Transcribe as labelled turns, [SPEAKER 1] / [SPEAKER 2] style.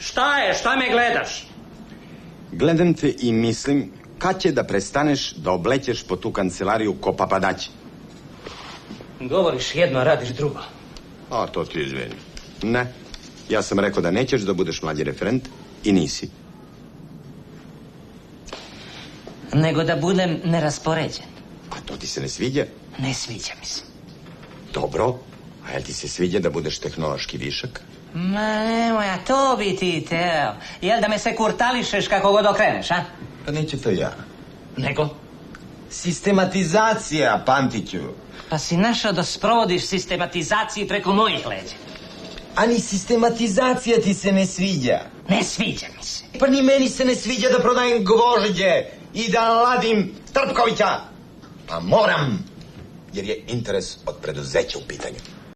[SPEAKER 1] Šta je? Šta me gledaš?
[SPEAKER 2] Gledam te i mislim kad će da prestaneš da oblećeš po tu kancelariju ko papadaći.
[SPEAKER 1] Govoriš jedno, a radiš drugo.
[SPEAKER 2] A to ti izvini. Ne, ja sam rekao da nećeš da budeš mlađi referent i nisi.
[SPEAKER 1] Nego da budem neraspoređen.
[SPEAKER 2] A to ti se ne sviđa?
[SPEAKER 1] Ne sviđa mi se.
[SPEAKER 2] Dobro, a jel ti se sviđa da budeš tehnološki višak?
[SPEAKER 1] Ma nemoj, a to bi ti teo. Jel da me se kurtališeš kako god okreneš, a?
[SPEAKER 2] Pa neću to ja.
[SPEAKER 1] Nego?
[SPEAKER 2] Sistematizacija, Pantiću.
[SPEAKER 1] Pa si našao da sprovodiš sistematizaciju preko mojih leđa.
[SPEAKER 2] A ni sistematizacija ti se ne sviđa.
[SPEAKER 1] Ne sviđa mi se.
[SPEAKER 2] Pa ni meni se ne sviđa da prodajem gvožđe i da ladim Trpkovića. Pa moram, jer je interes od preduzeća u pitanju.